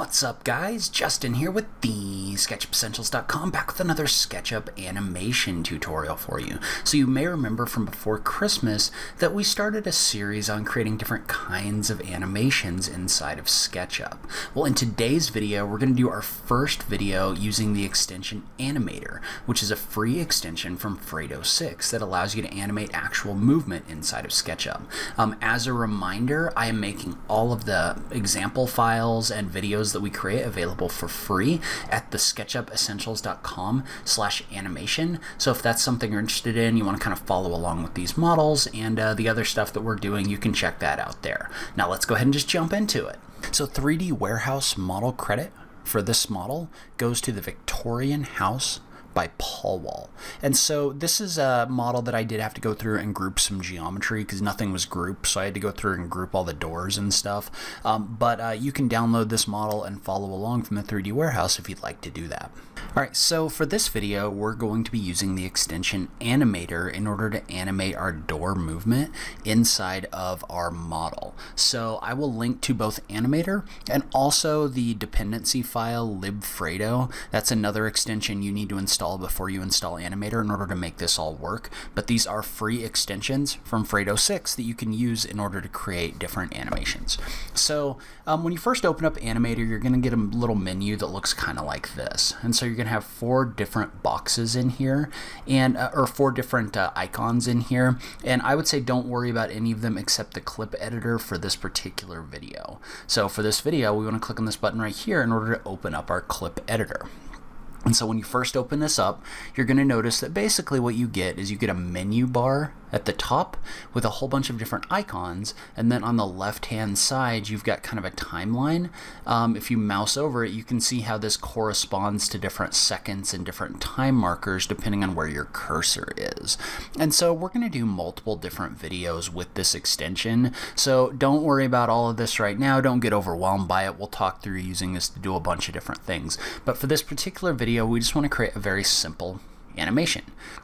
What's up, guys? Justin here with TheSketchUpEssentials.com, back with another SketchUp animation tutorial for you. So you may remember from before Christmas that we started a series on creating different kinds of animations inside of SketchUp. Well, in today's video, we're going to do our first video using the extension Animator, which is a free extension from Fredo 6 that allows you to animate actual movement inside of SketchUp. As a reminder, I am making all of the example files and videos that we create available for free at TheSketchUpEssentials.com/animation. So if that's something you're interested in, you want to kind of follow along with these models and the other stuff that we're doing, you can check that out there. Now let's go ahead and just jump into it. So 3D Warehouse model credit for this model goes to the Victorian House by Paul Wall. And so this is a model that I did have to go through and group some geometry because nothing was grouped, so I had to go through and group all the doors and stuff. But you can download this model and follow along from the 3D Warehouse if you'd like to do that. Alright, so for this video, we're going to be using the extension Animator in order to animate our door movement inside of our model. So I will link to both Animator and also the dependency file libfredo. That's another extension you need to install before you install Animator in order to make this all work. But these are free extensions from Fredo 6 that you can use in order to create different animations. So when you first open up Animator, you're going to get a little menu that looks kind of like this. And so you're going to have 4 different boxes in here, and or 4 different icons in here. And I would say don't worry about any of them except the clip editor for this particular video. So for this video, we want to click on this button right here in order to open up our clip editor. And so when you first open this up, you're going to notice that basically what you get is you get a menu bar at the top with a whole bunch of different icons, and then on the left hand side you've got kind of a timeline. If you mouse over it, you can see how this corresponds to different seconds and different time markers depending on where your cursor is. And so we're going to do multiple different videos with this extension, so don't worry about all of this right now. Don't get overwhelmed by it. We'll talk through using this to do a bunch of different things, but for this particular video we just want to create a very simple animation.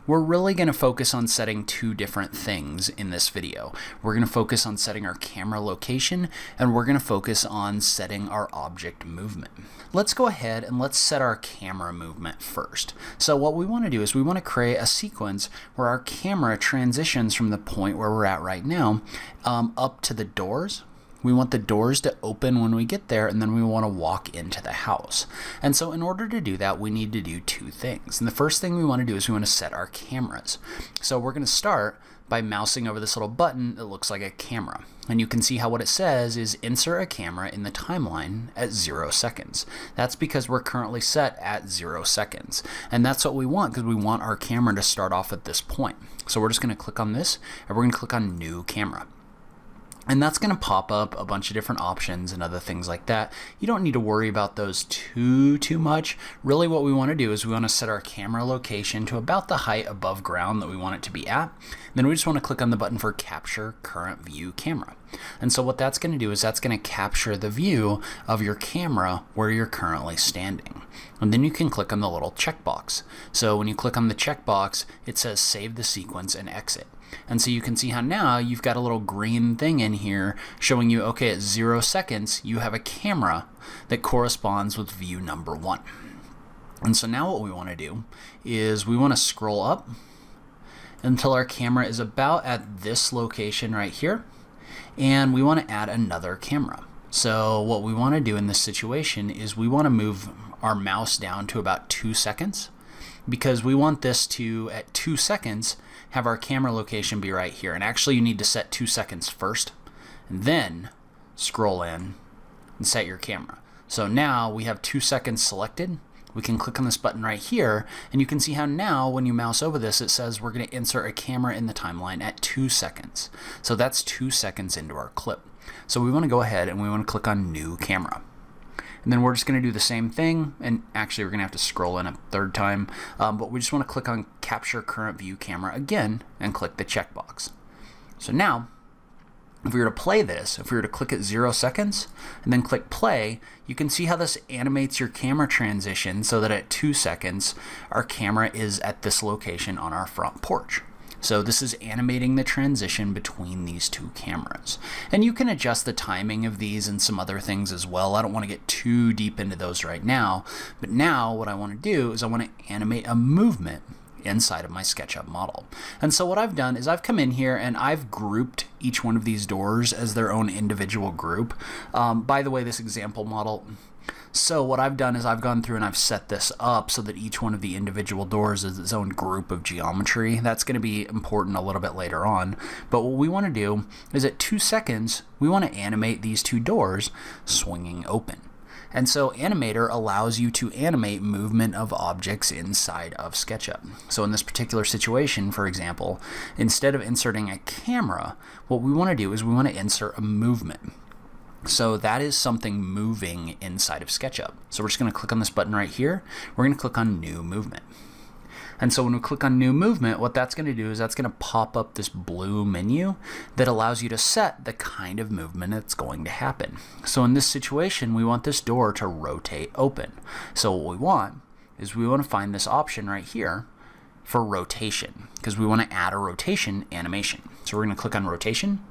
We're really going to focus on setting 2 different things in this video. We're going to focus on setting our camera location, and we're going to focus on setting our object movement. Let's go ahead and let's set our camera movement first. So what we want to do is we want to create a sequence where our camera transitions from the point where we're at right now up to the doors. We want the doors to open when we get there, and then we want to walk into the house. And so in order to do that, we need to do 2 things. And the first thing we want to do is we want to set our cameras. So we're going to start by mousing over this little button that looks like a camera. And you can see how what it says is insert a camera in the timeline at 0 seconds. That's because we're currently set at 0 seconds. And that's what we want because we want our camera to start off at this point. So we're just going to click on this, and we're going to click on New Camera. And that's going to pop up a bunch of different options and other things like that. You don't need to worry about those too much. Really what we want to do is we want to set our camera location to about the height above ground that we want it to be at. Then we just want to click on the button for Capture Current View Camera. And so what that's going to do is that's going to capture the view of your camera where you're currently standing. And then you can click on the little checkbox. So when you click on the checkbox, it says Save the Sequence and Exit. And so you can see how now you've got a little green thing in here showing you, okay, at 0 seconds, you have a camera that corresponds with view number 1. And so now what we want to do is we want to scroll up until our camera is about at this location right here. And we want to add another camera. So what we want to do in this situation is we want to move our mouse down to about 2 seconds because we want this to, at 2 seconds, have our camera location be right here. And actually you need to set 2 seconds first and then scroll in and set your camera. So now we have 2 seconds selected. We can click on this button right here, and you can see how now when you mouse over this, it says we're going to insert a camera in the timeline at 2 seconds. So that's 2 seconds into our clip. So we want to go ahead and we want to click on New Camera. And then we're just going to do the same thing, and actually we're going to have to scroll in a 3rd time, but we just want to click on Capture Current View Camera again and click the checkbox. So now, if we were to play this, if we were to click at 0 seconds and then click play, you can see how this animates your camera transition so that at 2 seconds, our camera is at this location on our front porch. So this is animating the transition between these two cameras. And you can adjust the timing of these and some other things as well. I don't want to get too deep into those right now, but now what I want to do is I want to animate a movement inside of my SketchUp model. And so what I've done is I've come in here and I've grouped each one of these doors as their own individual group. By the way, this example model, so what I've done is I've gone through and I've set this up so that each one of the individual doors is its own group of geometry. That's going to be important a little bit later on. But what we want to do is at 2 seconds, we want to animate these two doors swinging open. And so Animator allows you to animate movement of objects inside of SketchUp. So in this particular situation, for example, instead of inserting a camera, what we want to do is we want to insert a movement. So that is something moving inside of SketchUp. So we're just going to click on this button right here. We're going to click on New Movement. And so when we click on New Movement, what that's going to do is that's going to pop up this blue menu that allows you to set the kind of movement that's going to happen. So in this situation, we want this door to rotate open. So what we want is we want to find this option right here for rotation, because we want to add a rotation animation. So we're going to click on Rotation.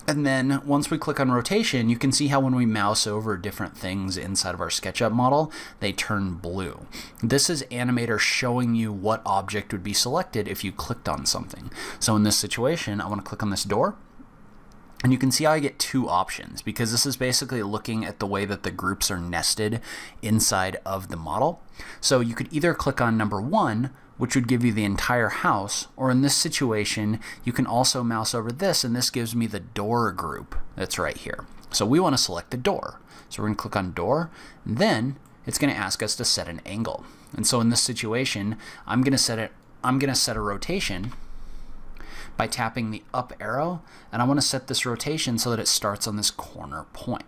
And then once we click on rotation, you can see how when we mouse over different things inside of our SketchUp model, they turn blue. This is Animator showing you what object would be selected if you clicked on something. So in this situation, I want to click on this door. And you can see how I get two options, because this is basically looking at the way that the groups are nested inside of the model. So you could either click on number 1, which would give you the entire house, or in this situation, you can also mouse over this, and this gives me the door group that's right here. So we want to select the door. So we're going to click on door, and then it's going to ask us to set an angle. And so in this situation, I'm going to set a rotation by tapping the up arrow, and I want to set this rotation so that it starts on this corner point,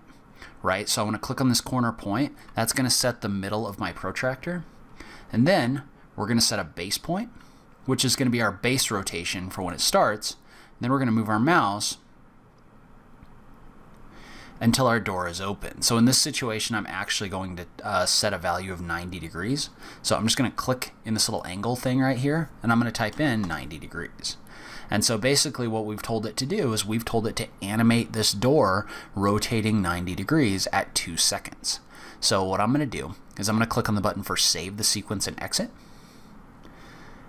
right? So I want to click on this corner point. That's going to set the middle of my protractor, and then we're going to set a base point, which is going to be our base rotation for when it starts. Then we're going to move our mouse until our door is open. So in this situation, I'm actually going to set a value of 90 degrees. So I'm just going to click in this little angle thing right here, and I'm going to type in 90 degrees. And so basically what we've told it to do is we've told it to animate this door rotating 90 degrees at 2 seconds. So what I'm going to do is I'm going to click on the button for Save the Sequence and Exit.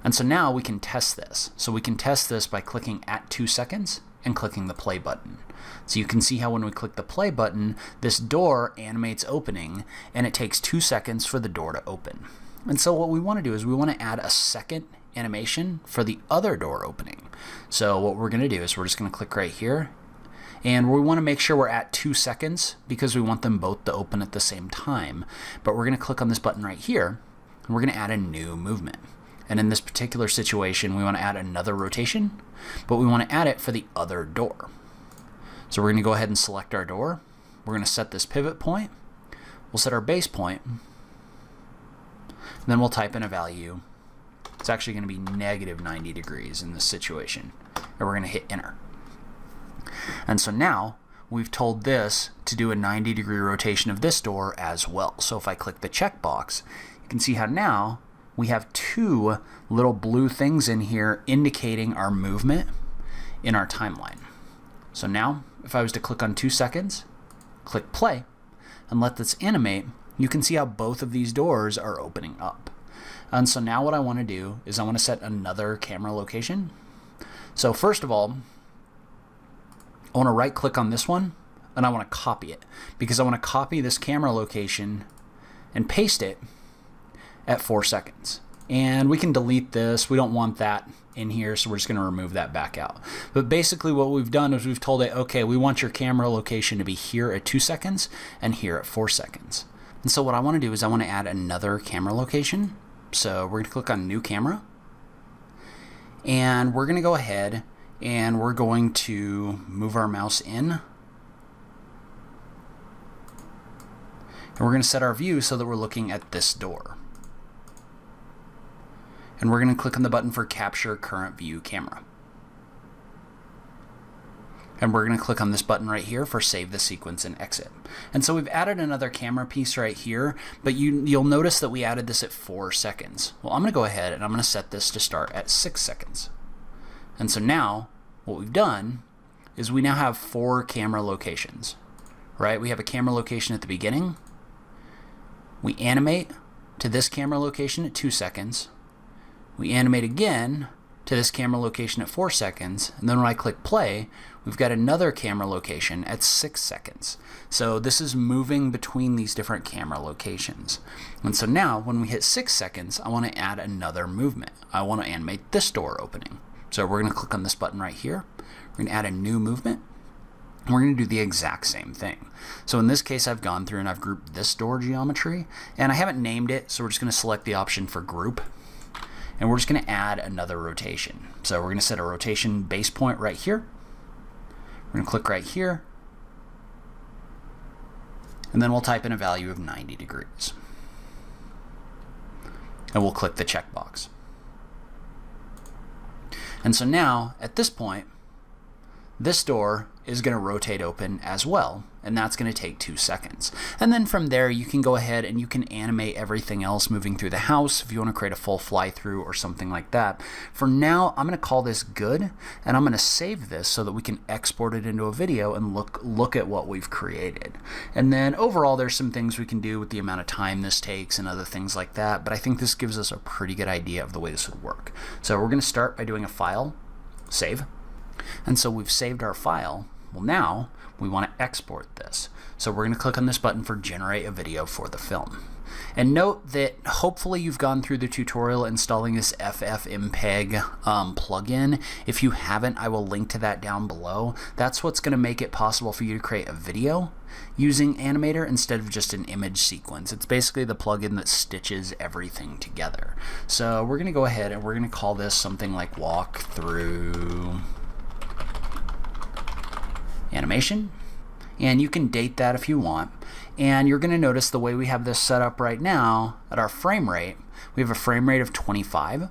And so now we can test this. So we can test this by clicking at 2 seconds and clicking the play button. So you can see how when we click the play button, this door animates opening, and it takes 2 seconds for the door to open. And so what we want to do is we want to add a second animation for the other door opening. So what we're going to do is we're just going to click right here, and we want to make sure we're at 2 seconds because we want them both to open at the same time. But we're going to click on this button right here, and we're going to add a new movement. And in this particular situation, we want to add another rotation, but we want to add it for the other door. So we're going to go ahead and select our door. We're going to set this pivot point. We'll set our base point. And then we'll type in a value. It's actually going to be negative 90 degrees in this situation. And we're going to hit enter. And so now we've told this to do a 90-degree rotation of this door as well. So if I click the checkbox, you can see how now we have two little blue things in here indicating our movement in our timeline. So now, if I was to click on 2 seconds, click play, and let this animate, you can see how both of these doors are opening up. And so now what I want to do is I want to set another camera location. So first of all, I want to right click on this one, and I want to copy it, because I want to copy this camera location and paste it at 4 seconds. And we can delete this. We don't want that in here, so we're just going to remove that back out. But basically what we've done is we've told it, okay, we want your camera location to be here at 2 seconds and here at 4 seconds. And so what I want to do is I want to add another camera location. So we're going to click on New Camera. And we're going to go ahead and we're going to move our mouse in. And we're going to set our view so that we're looking at this door. And we're going to click on the button for Capture Current View Camera. And we're going to click on this button right here for Save the Sequence and Exit. And so we've added another camera piece right here, but you'll notice that we added this at 4 seconds. Well, I'm going to go ahead and I'm going to set this to start at 6 seconds. And so now what we've done is we now have 4 camera locations, right? We have a camera location at the beginning. We animate to this camera location at 2 seconds. We animate again to this camera location at 4 seconds. And then when I click play, we've got another camera location at 6 seconds. So this is moving between these different camera locations. And so now when we hit 6 seconds, I want to add another movement. I want to animate this door opening. So we're going to click on this button right here. We're going to add a new movement. And we're going to do the exact same thing. So in this case, I've gone through and I've grouped this door geometry, and I haven't named it, so we're just going to select the option for group. And we're just going to add another rotation. So we're going to set a rotation base point right here. We're going to click right here. And then we'll type in a value of 90 degrees. And we'll click the checkbox. And so now, at this point, this door is going to rotate open as well, and that's going to take 2 seconds. And then from there, you can go ahead and you can animate everything else moving through the house if you want to create a full fly-through or something like that. For now, I'm going to call this good, and I'm going to save this so that we can export it into a video and look at what we've created. And then overall, there's some things we can do with the amount of time this takes and other things like that, but I think this gives us a pretty good idea of the way this would work. So we're going to start by doing a file, save. And so we've saved our file. Well, now we want to export this. So we're going to click on this button for generate a video for the film. And note that hopefully you've gone through the tutorial installing this FFMPEG plugin. If you haven't, I will link to that down below. That's what's going to make it possible for you to create a video using Animator instead of just an image sequence. It's basically the plugin that stitches everything together. So we're going to go ahead and we're going to call this something like walk through animation, and you can date that if you want. And you're going to notice the way we have this set up right now at our frame rate, we have a frame rate of 25,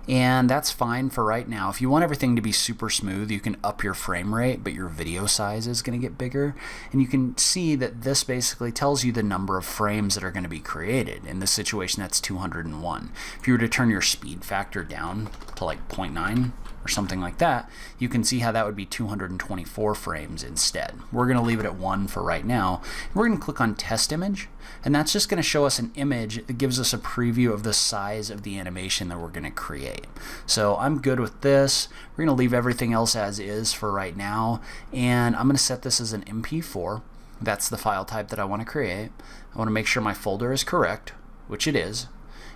and that's fine for right now. If you want everything to be super smooth, you can up your frame rate, but your video size is going to get bigger. And you can see that this basically tells you the number of frames that are going to be created. In this situation, that's 201. If you were to turn your speed factor down to like 0.9 or something like that, you can see how that would be 224 frames instead. We're going to leave it at 1 for right now. We're going to click on test image, and that's just going to show us an image that gives us a preview of the size of the animation that we're going to create. So I'm good with this. We're going to leave everything else as is for right now, and I'm going to set this as an MP4. That's the file type that I want to create. I want to make sure my folder is correct, which it is,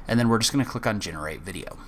and then we're just going to click on generate video.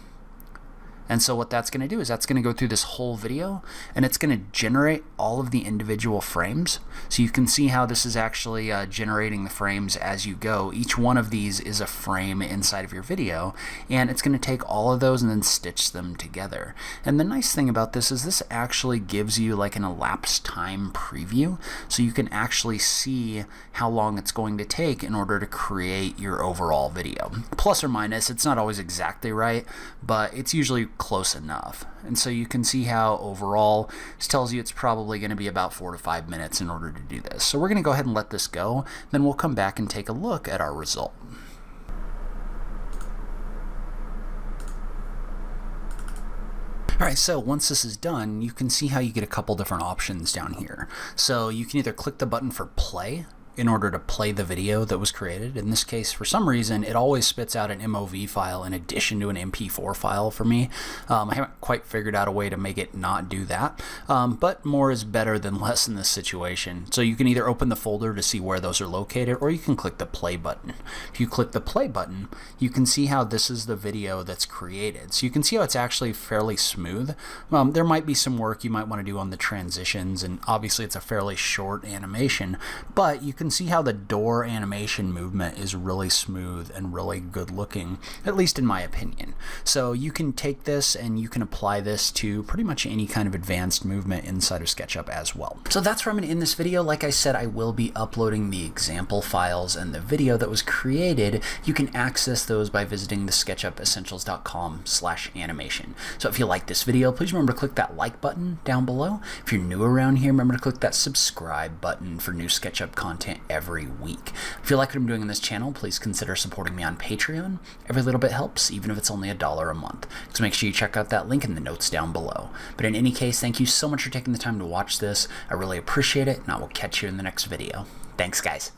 And so what that's going to do is that's going to go through this whole video, and it's going to generate all of the individual frames. So you can see how this is actually generating the frames as you go. Each one of these is a frame inside of your video, and it's going to take all of those and then stitch them together. And the nice thing about this is this actually gives you like an elapsed time preview, so you can actually see how long it's going to take in order to create your overall video. Plus or minus, it's not always exactly right, but it's usually close enough. And so you can see how overall this tells you it's probably going to be about 4 to 5 minutes in order to do this. So we're going to go ahead and let this go, then we'll come back and take a look at our result. Alright, so once this is done, you can see how you get a couple different options down here. So you can either click the button for play in order to play the video that was created. In this case, for some reason, it always spits out an MOV file in addition to an MP4 file for me. I haven't quite figured out a way to make it not do that, but more is better than less in this situation. So you can either open the folder to see where those are located, or you can click the play button. If you click the play button, you can see how this is the video that's created. So you can see how it's actually fairly smooth. There might be some work you might want to do on the transitions, and obviously it's a fairly short animation, but you can see how the door animation movement is really smooth and really good looking, at least in my opinion. So you can take this and you can apply this to pretty much any kind of advanced movement inside of SketchUp as well. So that's where I'm going to end this video. Like I said, I will be uploading the example files and the video that was created. You can access those by visiting TheSketchUpEssentials.com/animation. So if you like this video, please remember to click that like button down below. If you're new around here, remember to click that subscribe button for new SketchUp content content every week. If you like what I'm doing on this channel, please consider supporting me on Patreon. Every little bit helps, even if it's only $1 a month. So make sure you check out that link in the notes down below. But in any case, thank you so much for taking the time to watch this. I really appreciate it, and I will catch you in the next video. Thanks, guys.